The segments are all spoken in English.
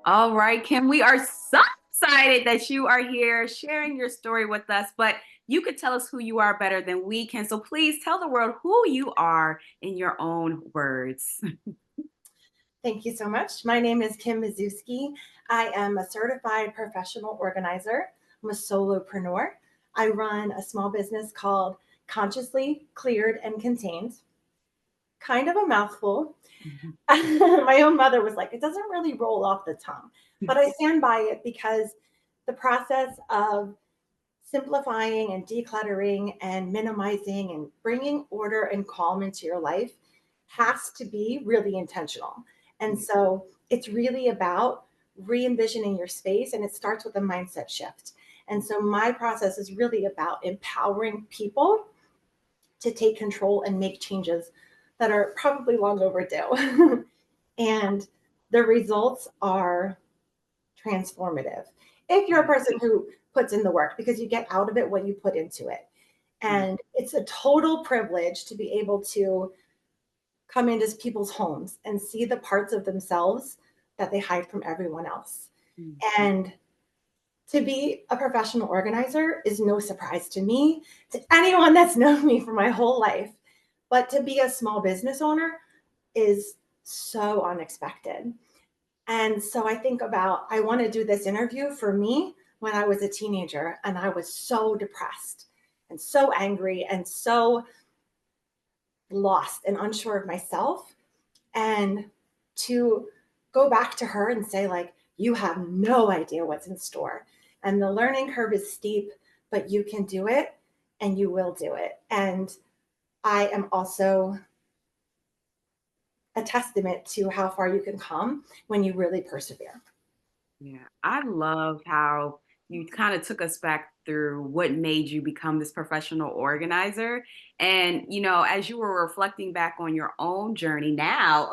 All right, Kim, we are so excited that you are here sharing your story with us, but you could tell us who you are better than we can. So please tell the world who you are in your own words. Thank you so much. My name is Kim Mazewski. I am a certified professional organizer. I'm a solopreneur. I run a small business called Consciously Cleared and Contained. Kind of a mouthful. My own mother was like, it doesn't really roll off the tongue, but I stand by it because the process of simplifying and decluttering and minimizing and bringing order and calm into your life has to be really intentional. And so it's really about re envisioning your space, and it starts with a mindset shift. And so my process is really about empowering people to take control and make changes that are probably long overdue. And the results are transformative if you're a person who puts in the work, because you get out of it what you put into it. And it's a total privilege to be able to come into people's homes and see the parts of themselves that they hide from everyone else. And to be a professional organizer is no surprise to me, to anyone that's known me for my whole life. But to be a small business owner is so unexpected. And so I think about, I want to do this interview for me when I was a teenager and I was so depressed and so angry and so lost and unsure of myself. And to go back to her and say, like, you have no idea what's in store. And the learning curve is steep, but you can do it and you will do it. And I am also a testament to how far you can come when you really persevere. Yeah, I love how you kind of took us back through what made you become this professional organizer. And, as you were reflecting back on your own journey now,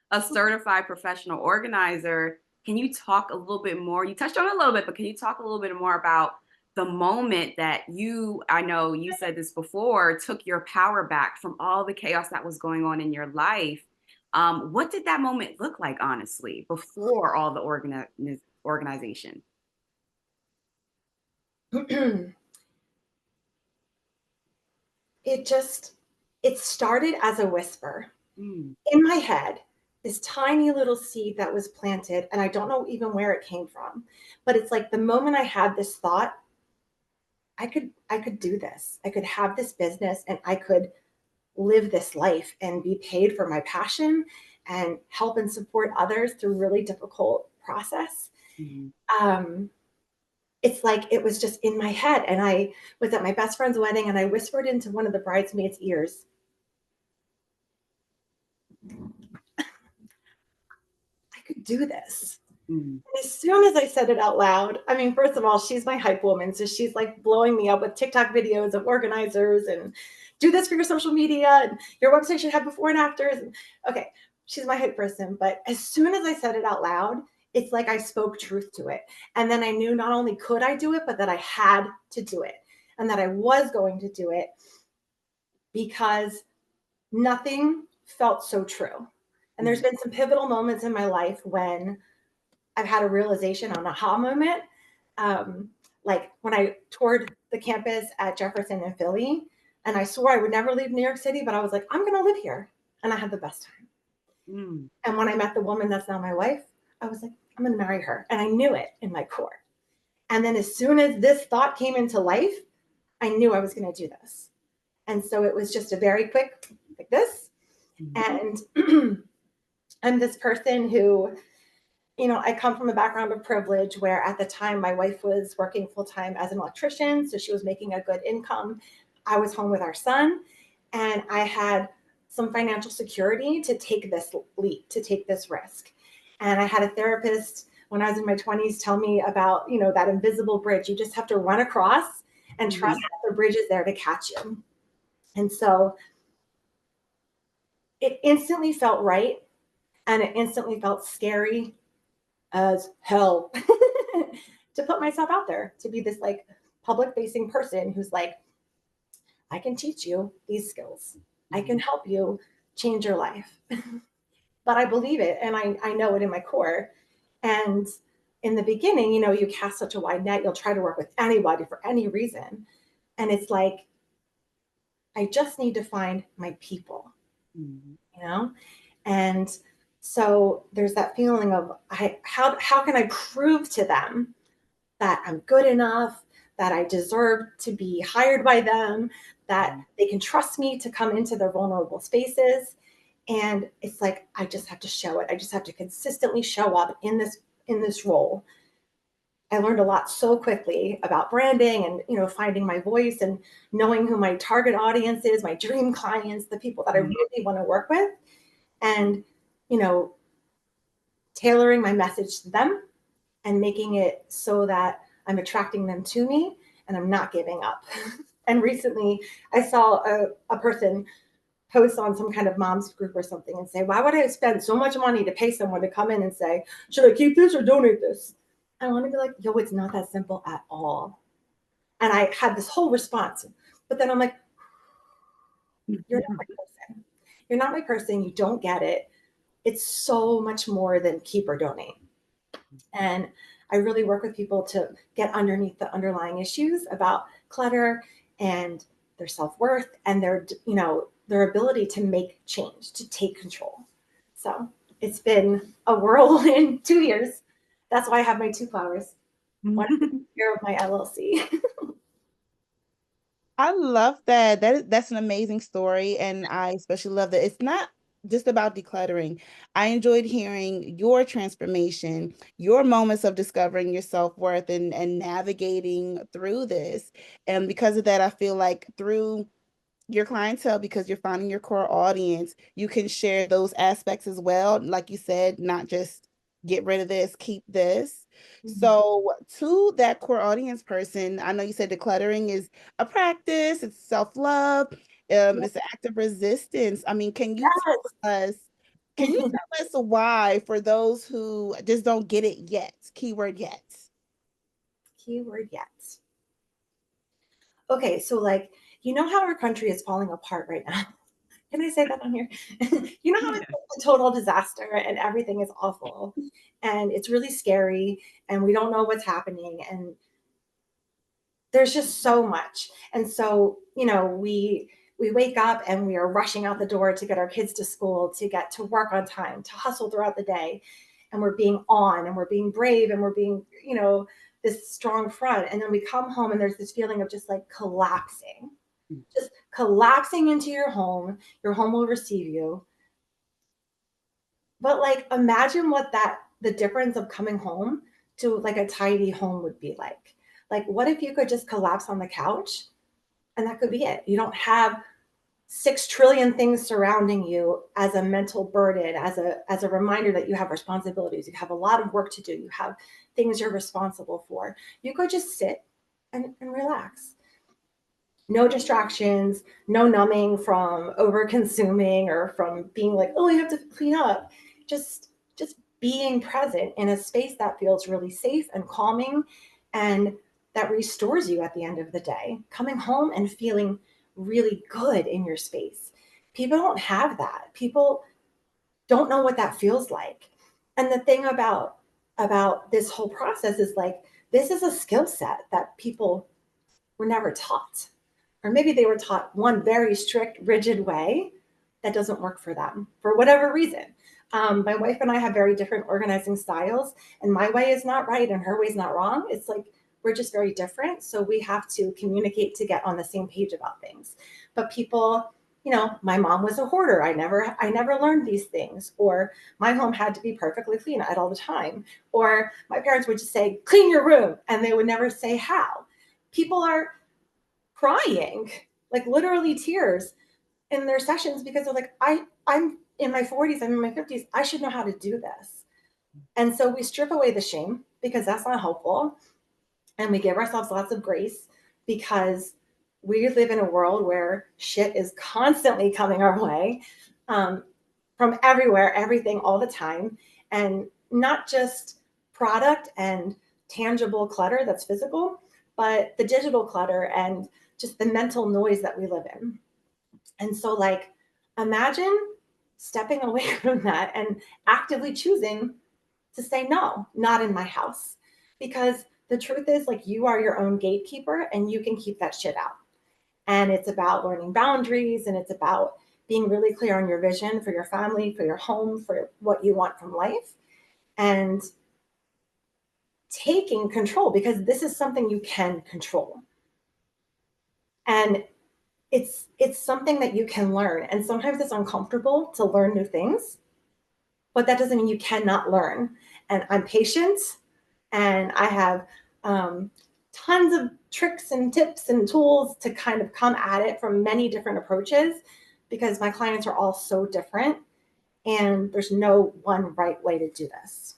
a certified professional organizer, can you talk a little bit more? You touched on it a little bit, but can you talk a little bit more about the moment that I know you said this before, took your power back from all the chaos that was going on in your life? What did that moment look like, honestly, before all the organization? it just it started as a whisper Mm, in my head, this tiny little seed that was planted, and I don't know even where it came from. But it's like the moment I had this thought, I could do this. I could have this business and I could live this life and be paid for my passion and help and support others through really difficult process. mhm. Um, it's like it was just in my head. And I was at my best friend's wedding and I whispered into one of the bridesmaids' ears, I could do this. Mm, And as soon as I said it out loud, I mean, first of all, she's my hype woman. So she's like blowing me up with TikTok videos of organizers and do this for your social media and your website should have before and afters. And, okay, she's my hype person. But as soon as I said it out loud, it's like I spoke truth to it. And then I knew not only could I do it, but that I had to do it and that I was going to do it because nothing felt so true. And there's mm, been some pivotal moments in my life when I've had a realization, an aha moment. Um, like when I toured the campus at Jefferson in Philly, and I swore I would never leave New York City, but I was like, I'm going to live here. And I had the best time. mm. And when I met the woman that's now my wife, I was like, I'm going to marry her. And I knew it in my core. And then as soon as this thought came into life, I knew I was going to do this. And so it was just a very quick, like this. Mhm. And I'm this person who, I come from a background of privilege where at the time my wife was working full time as an electrician. So she was making a good income. I was home with our son and I had some financial security to take this leap, to take this risk. And I had a therapist when I was in my 20s tell me about, that invisible bridge. You just have to run across and trust Mhm. that the bridge is there to catch you. And so it instantly felt right. And it instantly felt scary as hell to put myself out there, to be this like public facing person who's like, I can teach you these skills. I can Mhm. help you change your life. But I believe it and I know it in my core. And in the beginning, you know, you cast such a wide net, you'll try to work with anybody for any reason. And it's like, I just need to find my people, Mhm. you know? And so there's that feeling of how can I prove to them that I'm good enough, that I deserve to be hired by them, that Mhm. they can trust me to come into their vulnerable spaces. And it's like I just have to show it. I just have to consistently show up in this role. I learned a lot so quickly about branding and, you know, finding my voice and knowing who my target audience is, my dream clients, the people that I Mhm. really want to work with, and, you know, tailoring my message to them and making it so that I'm attracting them to me and I'm not giving up. And recently I saw a person post on some kind of mom's group or something and say, why would I spend so much money to pay someone to come in and say, should I keep this or donate this? I want to be like, yo, it's not that simple at all. And I had this whole response. But then I'm like, you're not my person. You're not my person. You don't get it. It's so much more than keep or donate. And I really work with people to get underneath the underlying issues about clutter and their self-worth and their, you know, their ability to make change, to take control. So it's been a whirlwind 2 years. That's why I have my two flowers. One is the year of my LLC. I love that. That's an amazing story, and I especially love that it's not just about decluttering. I enjoyed hearing your transformation, your moments of discovering your self-worth and navigating through this. And because of that, I feel like through your clientele, because you're finding your core audience, you can share those aspects as well. Like you said, not just get rid of this, keep this. So, to that core audience person, I know you said decluttering is a practice, it's self-love, it's an act of resistance. I mean, Yes. can you tell us why for those who just don't get it yet? Keyword yet. Keyword yet. Okay, so like, you know how our country is falling apart right now? Can I say that on here? You know how it's Yeah. a total disaster and everything is awful and it's really scary and we don't know what's happening and there's just so much. And so, you know, we wake up and we are rushing out the door to get our kids to school, to get to work on time, to hustle throughout the day. And we're being on and we're being brave and we're being, you know, this strong front. And then we come home and there's this feeling of just like collapsing, just collapsing into your home. Your home will receive you. But like imagine what that the difference of coming home to like a tidy home would be like. Like what if you could just collapse on the couch and that could be it? You don't have 6 trillion things surrounding you as a mental burden, as a reminder that you have responsibilities, you have a lot of work to do, you have things you're responsible for. You could just sit and relax. No distractions, no numbing from over consuming or from being like, oh, I have to clean up. Just being present in a space that feels really safe and calming and that restores you at the end of the day. Coming home and feeling really good in your space. People don't have that. People don't know what that feels like. And the thing about this whole process is like this is a skill set that people were never taught. Or maybe they were taught one very strict, rigid way that doesn't work for them for whatever reason. My wife and I have very different organizing styles, and my way is not right and her way is not wrong. It's like we're just very different. So we have to communicate to get on the same page about things. But people, you know, my mom was a hoarder. I never learned these things. Or my home had to be perfectly clean at all the time. Or my parents would just say, clean your room, and they would never say how. People are crying, like literally tears in their sessions because they're like, I'm in my 40s, I'm in my 50s, I should know how to do this. And so we strip away the shame because that's not helpful. And we give ourselves lots of grace because we live in a world where shit is constantly coming our way, um, from everywhere, everything, all the time. And not just product and tangible clutter that's physical, but the digital clutter and just the mental noise that we live in. And so, imagine stepping away from that and actively choosing to say, no, not in my house. Because the truth is, like, you are your own gatekeeper and you can keep that shit out. And it's about learning boundaries, and it's about being really clear on your vision for your family, for your home, for what you want from life, and taking control, because this is something you can control. And it's something that you can learn. And sometimes it's uncomfortable to learn new things, but that doesn't mean you cannot learn. And I'm patient, and I have tons of tricks and tips and tools to kind of come at it from many different approaches, because my clients are all so different and there's no one right way to do this.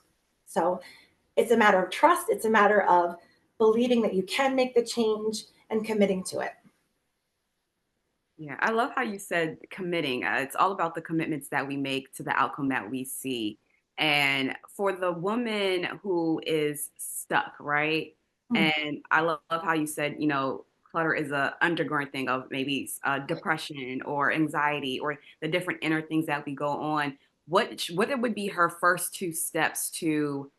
So it's a matter of trust. It's a matter of believing that you can make the change and committing to it. Yeah, I love how you said committing. It's all about the commitments that we make to the outcome that we see. And for the woman who is stuck, right? Mm. And I love how you said, clutter is a underground thing of maybe depression or anxiety or the different inner things that we go on. What it would be her first two steps to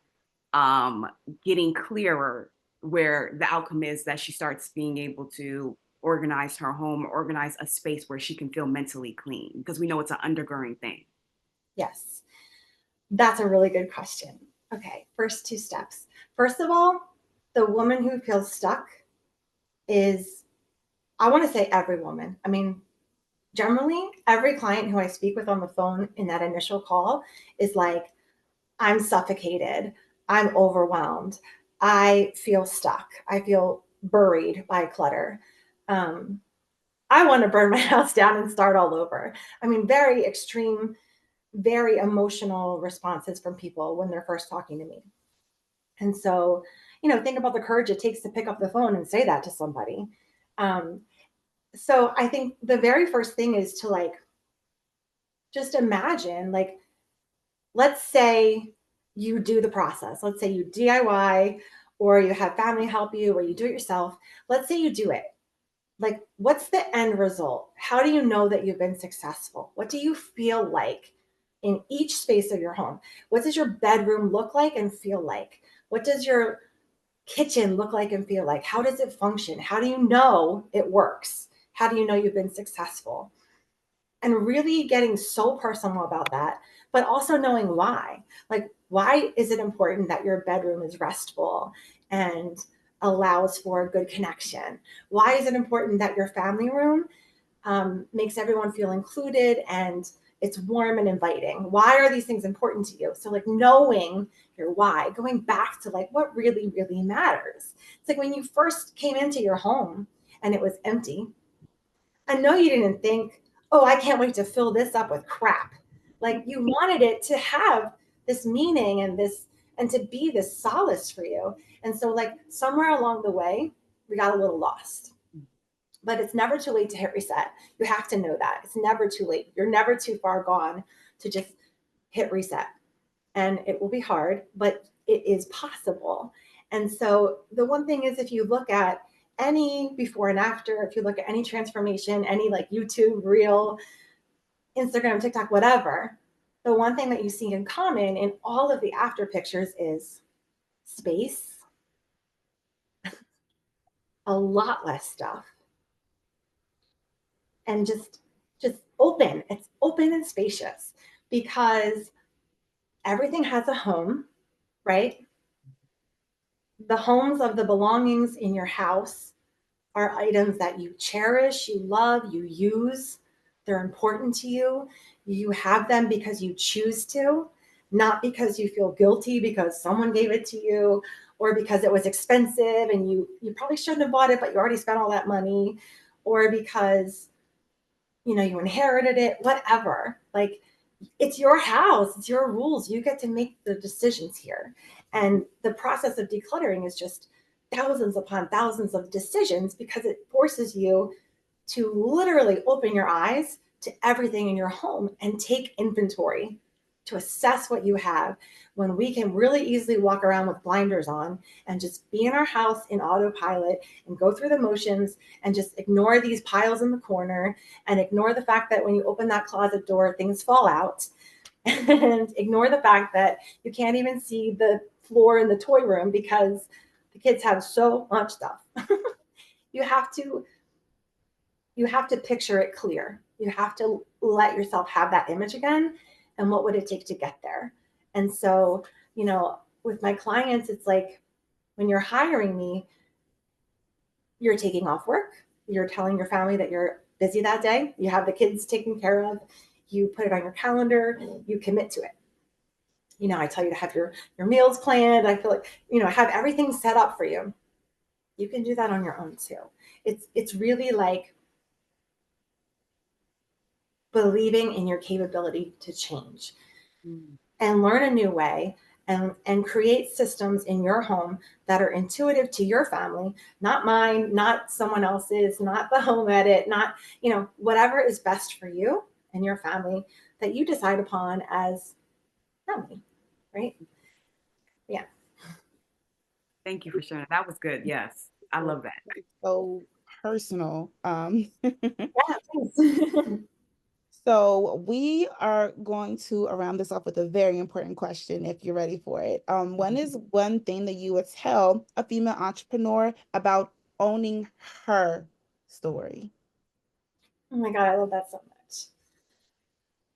um, getting clearer where the outcome is that she starts being able to organize her home, organize a space where she can feel mentally clean because we know it's an undergirding thing. Yes, that's a really good question. Okay, first two steps. First of all, the woman who feels stuck is, I want to say every woman. I mean, generally, every client who I speak with on the phone in that initial call is like, I'm suffocated. I'm overwhelmed. I feel stuck. I feel buried by clutter. Um, I want to burn my house down and start all over. I mean, very extreme, very emotional responses from people when they're first talking to me. And so, think about the courage it takes to pick up the phone and say that to somebody. Um, so I think the very first thing is to, like, just imagine, like, let's say you do the process. Let's say you DIY, or you have family help you, or you do it yourself. Let's say you do it. Like, what's the end result? How do you know that you've been successful? What do you feel like in each space of your home? What does your bedroom look like and feel like? What does your kitchen look like and feel like? How does it function? How do you know it works? How do you know you've been successful? And really getting so personal about that, but also knowing why. Like, why is it important that your bedroom is restful and allows for a good connection? Why is it important that your family room makes everyone feel included and it's warm and inviting? Why are these things important to you? So, like, knowing your why, going back to, like, what really, really matters. It's like when you first came into your home and it was empty, I know you didn't think, oh, I can't wait to fill this up with crap. Like, you wanted it to have this meaning and this, and to be this solace for you. And so, like, somewhere along the way, we got a little lost. But it's never too late to hit reset. You have to know that. It's never too late. You're never too far gone to just hit reset. And it will be hard, but it is possible. And so the one thing is, if you look at any before and after, if you look at any transformation, any, like, YouTube reel, Instagram, TikTok, whatever, the one thing that you see in common in all of the after pictures is space, a lot less stuff, and just open. It's open and spacious, because everything has a home, right? The homes of the belongings in your house are items that you cherish, you love, you use. They're important to you. You have them because you choose to, not because you feel guilty because someone gave it to you, or because it was expensive and you probably shouldn't have bought it, but you already spent all that money, or because you inherited it, whatever. Like, it's your house, it's your rules. You get to make the decisions here. And the process of decluttering is just thousands upon thousands of decisions, because it forces you to literally open your eyes to everything in your home and take inventory to assess what you have, when we can really easily walk around with blinders on and just be in our house in autopilot and go through the motions and just ignore these piles in the corner and ignore the fact that when you open that closet door, things fall out, and ignore the fact that you can't even see the floor in the toy room because the kids have so much stuff. you have to you have to picture it clear. You have to let yourself have that image again, and what would it take to get there. And so, with my clients, it's like when you're hiring me, you're taking off work, you're telling your family that you're busy that day, you have the kids taken care of, you put it on your calendar, you commit to it. I tell you to have your meals planned. I feel like, have everything set up for you. You can do that on your own too. It's really like believing in your capability to change and learn a new way, and create systems in your home that are intuitive to your family, not mine, not someone else's, not the home edit, not, whatever is best for you and your family that you decide upon as family, right? Yeah. Thank you for sharing. That was good. Yes. I love that. So personal. Yeah, thanks. So we are going to round this off with a very important question, if you're ready for it. When is one thing that you would tell a female entrepreneur about owning her story? Oh my God, I love that so much.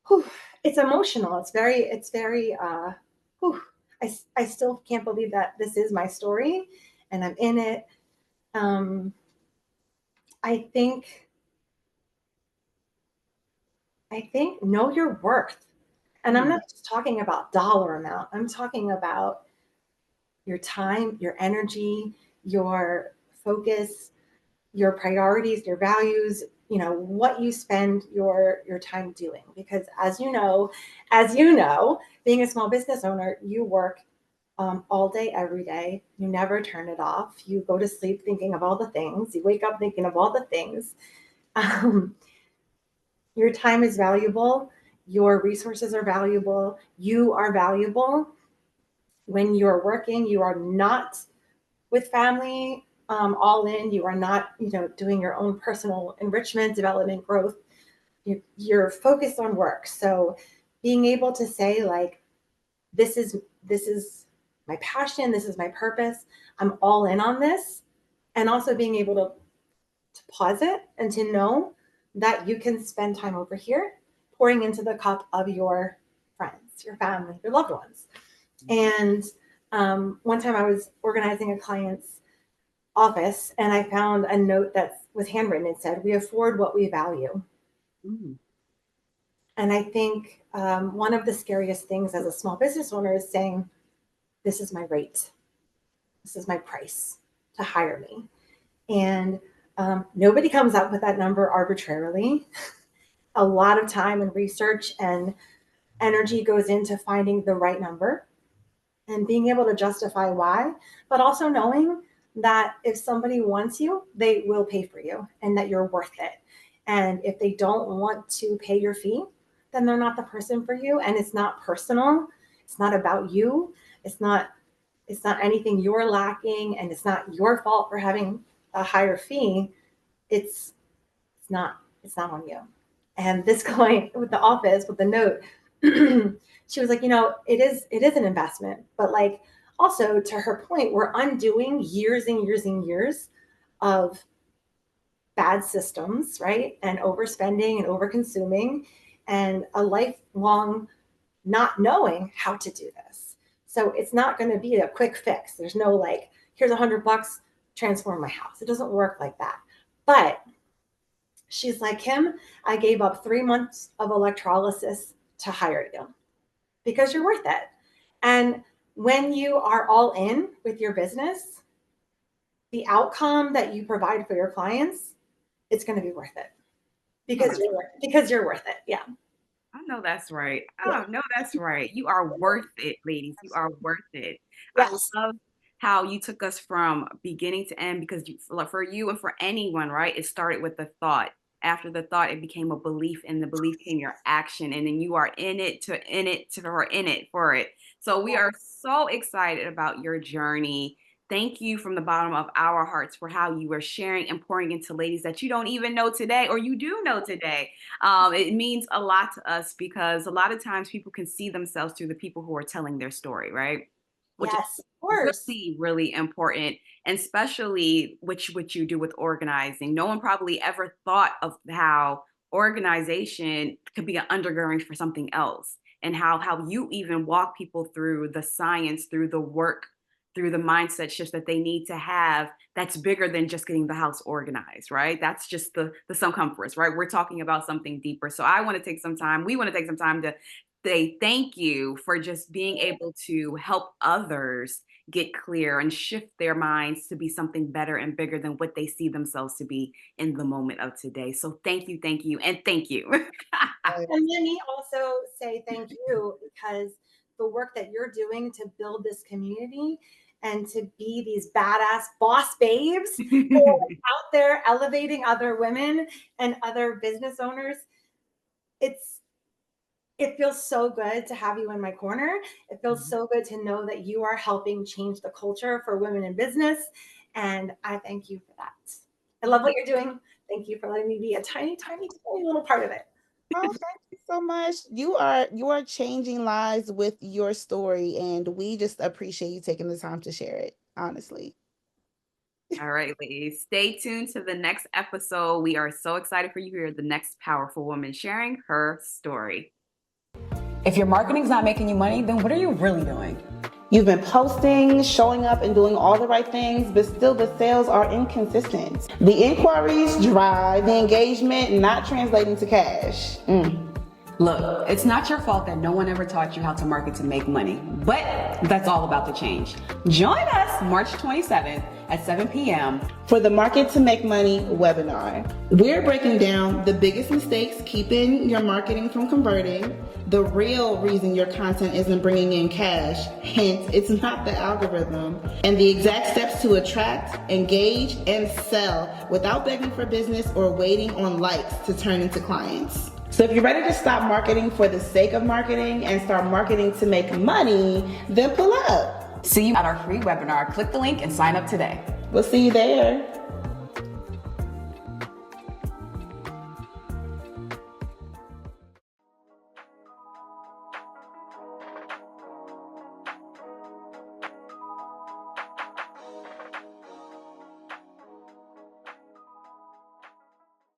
Whew. It's emotional. It's very, whew. I still can't believe that this is my story and I'm in it. Um, I think, I think know your worth. And I'm Mm, not just talking about dollar amount. I'm talking about your time, your energy, your focus, your priorities, your values, what you spend your time doing. Because as you know, being a small business owner, you work all day, every day. You never turn it off. You go to sleep thinking of all the things. You wake up thinking of all the things. Um, your time is valuable. Your resources are valuable. You are valuable. When you're working, you are not with family all in. You are not, doing your own personal enrichment, development, growth. You're focused on work. So being able to say like, this is my passion, this is my purpose, I'm all in on this, and also being able to pause it and to know that you can spend time over here pouring into the cup of your friends, your family, your loved ones. And one time I was organizing a client's office and I found a note that was handwritten. It said, "We afford what we value." mm, And I think one of the scariest things as a small business owner is saying, "This is my rate. This is my price to hire me." And nobody comes up with that number arbitrarily. A lot of time and research and energy goes into finding the right number and being able to justify why, but also knowing that if somebody wants you, they will pay for you and that you're worth it. And if they don't want to pay your fee, then they're not the person for you. And it's not personal. It's not about you. It's not it's not anything you're lacking, and it's not your fault for having a higher fee. It's it's not it's not on you. And this client with the office with the note, she was like, it is an investment, but like also to her point, we're undoing years and years and years of bad systems, right? And overspending and over consuming and a lifelong not knowing how to do this. So it's not going to be a quick fix. There's no like, here's $100, transform my house. It doesn't work like that. But she's like, "Kim, I gave up 3 months of electrolysis to hire you because you're worth it." And when you are all in with your business, the outcome that you provide for your clients, it's going to be worth it no, because you're worth it. Yeah. I know that's right. Yeah. Oh, no, that's right. You are worth it, ladies. You are worth it. I Yes. love how you took us from beginning to end because like for you and for anyone, right? It started with the thought. After the thought, it became a belief, and the belief came your action, and then you are in it for it. So we are so excited about your journey thank you from the bottom of our hearts for how you are sharing and pouring into ladies that you don't even know today, or you do know today. It means a lot to us because a lot of times people can see themselves through the people who are telling their story, right? Which is Yes, of course. really, really important, and especially what you do with organizing. No one probably ever thought of how organization could be an undergirding for something else, and how you even walk people through the science, through the work, through the mindset shifts that they need to have, that's bigger than just getting the house organized, right? That's just the circumference, right? We're talking about something deeper. So I want to take some time, we want to take some time to say thank you for just being able to help others get clear and shift their minds to be something better and bigger than what they see themselves to be in the moment of today. So thank you, and thank you. And let me also say thank you, because the work that you're doing to build this community and to be these badass boss babes who are out there elevating other women and other business owners, it feels so good to have you in my corner. It feels so good to know that you are helping change the culture for women in business. And I thank you for that. I love what you're doing. Thank you for letting me be a tiny, tiny, tiny little part of it. Oh, thank you so much. You are changing lives with your story, and we just appreciate you taking the time to share it, honestly. All right, ladies, stay tuned to the next episode. We are so excited for you to hear the next powerful woman sharing her story. If your marketing's not making you money, then what are you really doing? You've been posting, showing up, and doing all the right things, but still the sales are inconsistent. The inquiries dry, the engagement not translating to cash. Look, it's not your fault that no one ever taught you how to market to make money, but that's all about to change. Join us March 27th at 7 p.m. for the Market to Make Money webinar. We're breaking down the biggest mistakes keeping your marketing from converting, the real reason your content isn't bringing in cash, hence it's not the algorithm, and the exact steps to attract, engage, and sell without begging for business or waiting on likes to turn into clients. So if you're ready to stop marketing for the sake of marketing and start marketing to make money, then pull up. See you at our free webinar. Click the link and sign up today. We'll see you there.